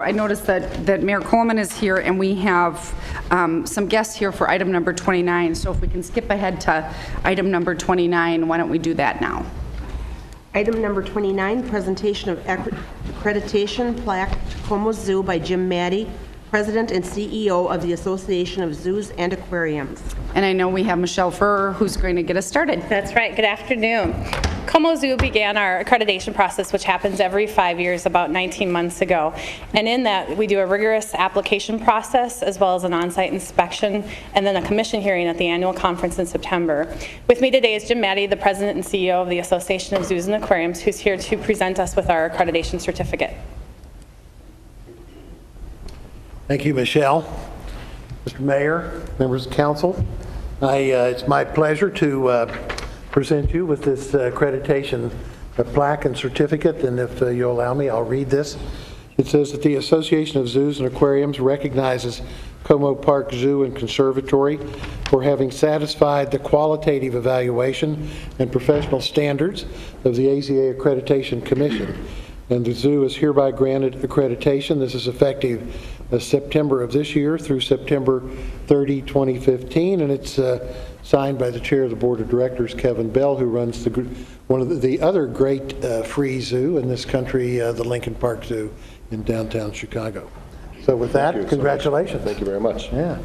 I noticed that Mayor Coleman is here, and we have some guests here for item number 29. So if we can skip ahead to item number 29, why don't we do that now? Item number 29, presentation of accreditation plaque to Como Zoo by Jim Maddy, President and CEO of the Association of Zoos and Aquariums. And I know we have Michelle Furrer, who's going to get us started. That's right. Good afternoon. Como Zoo began our accreditation process, which happens every 5 years, about 19 months ago. And in that, we do a rigorous application process, as well as an on-site inspection, and then a commission hearing at the annual conference in September. With me today is Jim Maddy, the President and CEO of the Association of Zoos and Aquariums, who's here to present us with our accreditation certificate. Thank you, Michelle. Mr. Mayor, members of council, it's my pleasure to present you with this accreditation plaque and certificate, and if you'll allow me, I'll read this. It says that the Association of Zoos and Aquariums recognizes Como Park Zoo and Conservatory for having satisfied the qualitative evaluation and professional standards of the AZA Accreditation Commission, and the zoo is hereby granted accreditation. This is effective September of this year through September 30, 2015, and it's signed by the chair of the board of directors, Kevin Bell, who runs one of the other great free zoo in this country, the Lincoln Park Zoo in downtown Chicago. So with that, congratulations. Thank you very much. Yeah.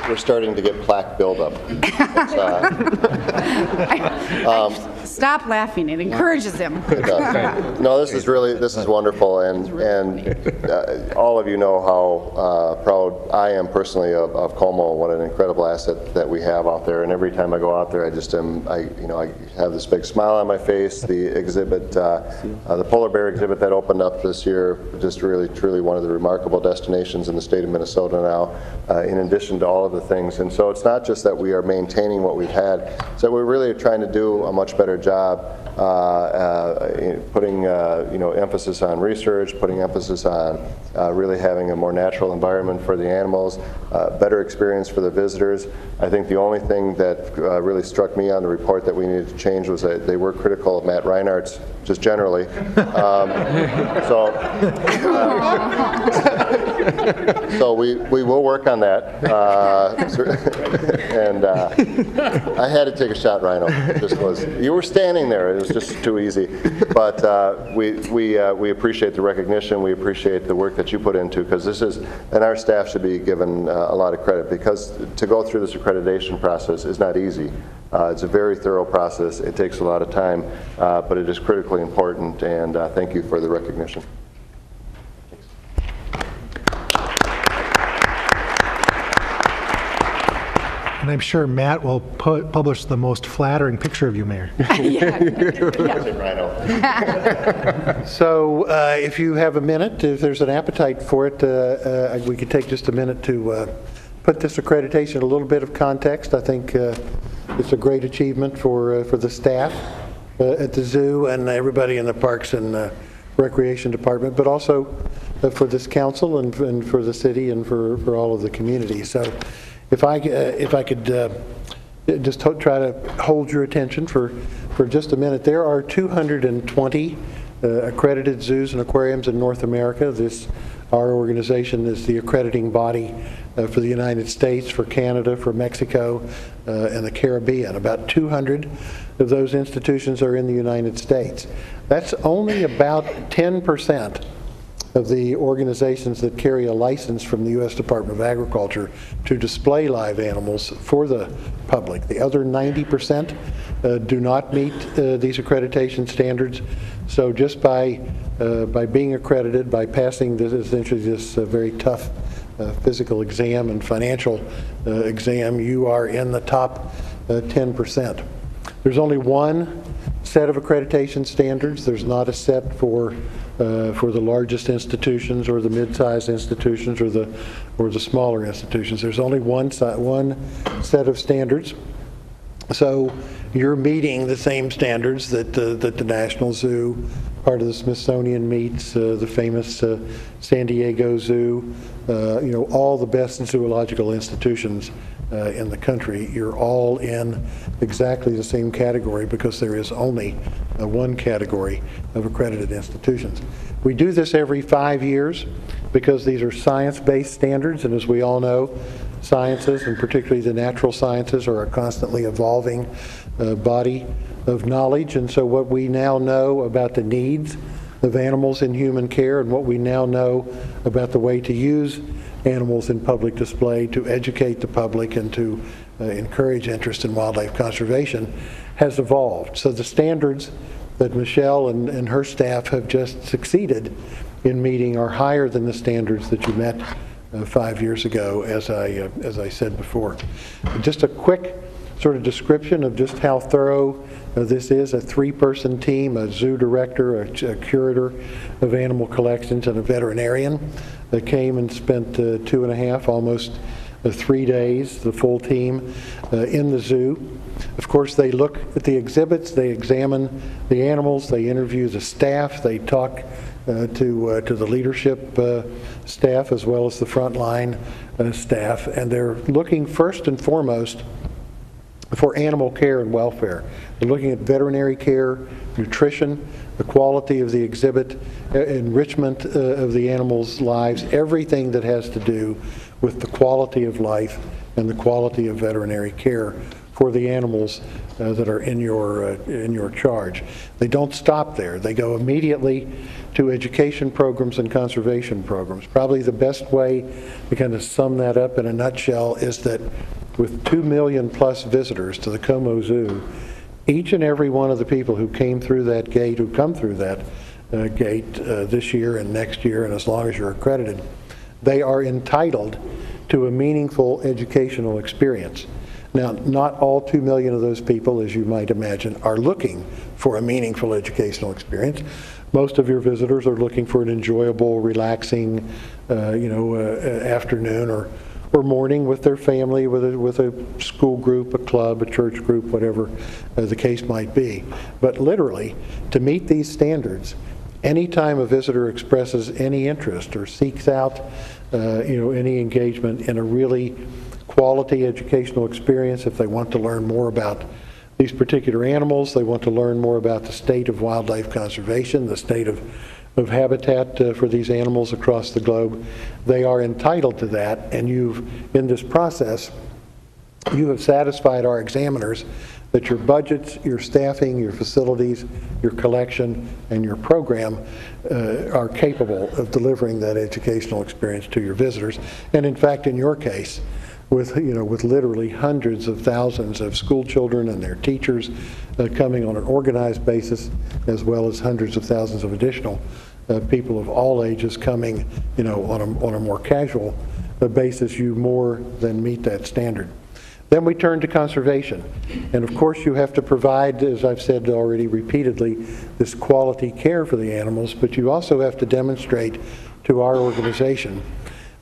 We're starting to get plaque buildup. Stop laughing. It encourages him. No, this is wonderful, and all of you know how proud I am personally of Como. What an incredible asset that we have out there. And every time I go out there, I just I have this big smile on my face. The exhibit, the polar bear exhibit that opened up this year, just really, truly one of the remarkable destinations in the state of Minnesota now. In addition to all of the things, and so it's not just that we are maintaining what we've had, it's that we're really trying to do a much better job putting emphasis on research, putting emphasis on really having a more natural environment for the animals, better experience for the visitors. I think the only thing that really struck me on the report that we needed to change was that they were critical of Matt Reinhardt's, just generally. So we will work on that. And I had to take a shot, Rhino. You were standing there. It was just too easy. But we appreciate the recognition. We appreciate the work that you put into, because and our staff should be given a lot of credit, because to go through this accreditation process is not easy. It's a very thorough process. It takes a lot of time, but it is critically important, and thank you for the recognition. And I'm sure Matt will publish the most flattering picture of you, Mayor. So if you have a minute, if there's an appetite for it, we could take just a minute to put this accreditation in a little bit of context. I think it's a great achievement for the staff at the zoo and everybody in the Parks and Recreation Department, but also for this council and for the city and for all of the community. So if I could just try to hold your attention for just a minute. There are 220 accredited zoos and aquariums in North America. Our organization is the accrediting body for the United States, for Canada, for Mexico, and the Caribbean. About 200 of those institutions are in the United States. That's only about 10% of the organizations that carry a license from the U.S. Department of Agriculture to display live animals for the public. The other 90% do not meet these accreditation standards. So just by being accredited, by passing this very tough physical exam and financial exam, you are in the top 10%. There's only one set of accreditation standards. There's not a set for the largest institutions or the mid-sized institutions or the smaller institutions. There's only one set of standards. So you're meeting the same standards that the National Zoo, part of the Smithsonian meets, the famous San Diego Zoo, all the best zoological institutions in the country, you're all in exactly the same category because there is only one category of accredited institutions. We do this every 5 years because these are science-based standards, and as we all know, sciences, and particularly the natural sciences, are a constantly evolving body of knowledge. And so what we now know about the needs of animals in human care and what we now know about the way to use animals in public display to educate the public and to encourage interest in wildlife conservation has evolved. So the standards that Michelle and her staff have just succeeded in meeting are higher than the standards that you met 5 years ago, as I said before. Just a quick sort of description of just how thorough this is. A 3-person team, a zoo director, a curator of animal collections, and a veterinarian that came and spent 2.5, almost 3 days, the full team, in the zoo. Of course, they look at the exhibits, they examine the animals, they interview the staff, they talk to the leadership staff as well as the frontline staff, and they're looking first and foremost for animal care and welfare. They're looking at veterinary care, nutrition, the quality of the exhibit, enrichment of the animals' lives, everything that has to do with the quality of life and the quality of veterinary care for the animals that are in your charge. They don't stop there. They go immediately to education programs and conservation programs. Probably the best way to kind of sum that up in a nutshell is that with 2 million plus visitors to the Como Zoo, each and every one of the people who came through that gate, who come through that gate this year and next year, and as long as you're accredited, they are entitled to a meaningful educational experience. Now, not all 2 million of those people, as you might imagine, are looking for a meaningful educational experience. Most of your visitors are looking for an enjoyable, relaxing, afternoon or morning with their family, with a school group, a club, a church group, whatever the case might be. But literally, to meet these standards, anytime a visitor expresses any interest or seeks out, any engagement in a really quality educational experience, if they want to learn more about these particular animals, they want to learn more about the state of wildlife conservation, the state of habitat for these animals across the globe, they are entitled to that. And in this process, you have satisfied our examiners that your budgets, your staffing, your facilities, your collection, and your program are capable of delivering that educational experience to your visitors. And in fact, in your case, with literally hundreds of thousands of school children and their teachers coming on an organized basis, as well as hundreds of thousands of additional people of all ages coming, on a more casual basis, you more than meet that standard. Then we turn to conservation. And of course you have to provide, as I've said already repeatedly, this quality care for the animals, but you also have to demonstrate to our organization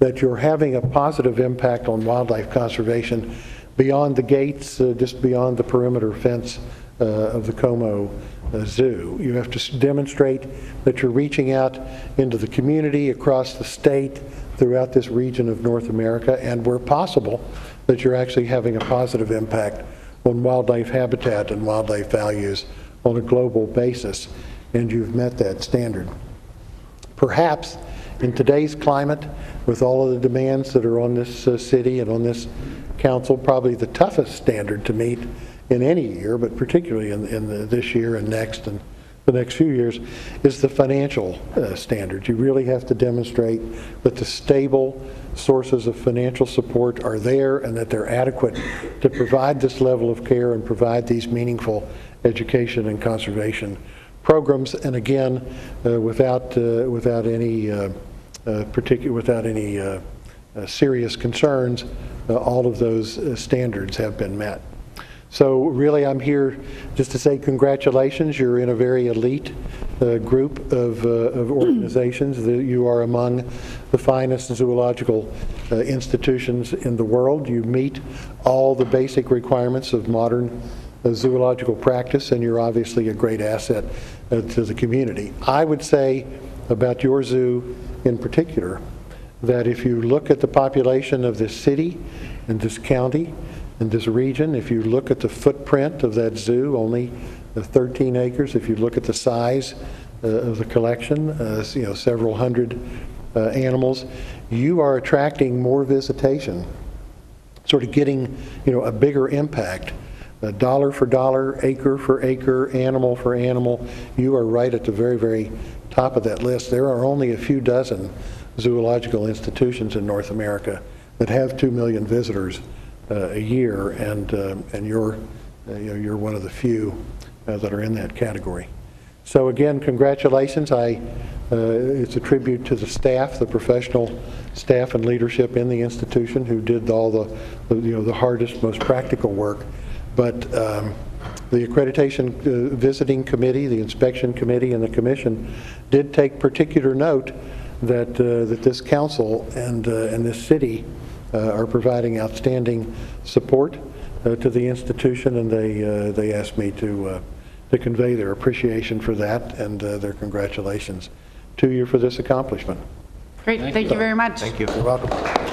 that you're having a positive impact on wildlife conservation beyond the gates, just beyond the perimeter fence of the Como Zoo. You have to demonstrate that you're reaching out into the community, across the state, throughout this region of North America, and where possible, that you're actually having a positive impact on wildlife habitat and wildlife values on a global basis, and you've met that standard. Perhaps in today's climate, with all of the demands that are on this city and on this council, probably the toughest standard to meet in any year, but particularly in this year and next and the next few years, is the financial standard. You really have to demonstrate that the stable sources of financial support are there and that they're adequate to provide this level of care and provide these meaningful education and conservation programs. And again, without any serious concerns, all of those standards have been met. So really, I'm here just to say congratulations. You're in a very elite group of organizations. You are among the finest zoological institutions in the world. You meet all the basic requirements of modern zoological practice, and you're obviously a great asset to the community. I would say about your zoo in particular that if you look at the population of this city in this county, in this region. If you look at the footprint of that zoo, only 13 acres. If you look at the size of the collection, several hundred animals, you are attracting more visitation, sort of getting, a bigger impact. Dollar for dollar, acre for acre, animal for animal, you are right at the very, very top of that list. There are only a few dozen zoological institutions in North America that have 2 million visitors a year, and you're one of the few that are in that category. So again, congratulations. It's a tribute to the staff, the professional staff and leadership in the institution who did all the hardest, most practical work. But the accreditation visiting committee, the inspection committee, and the commission did take particular note that this council and this city are providing outstanding support to the institution, and they asked me to convey their appreciation for that and their congratulations to you for this accomplishment. Great, thank you very much. Thank you. You're welcome.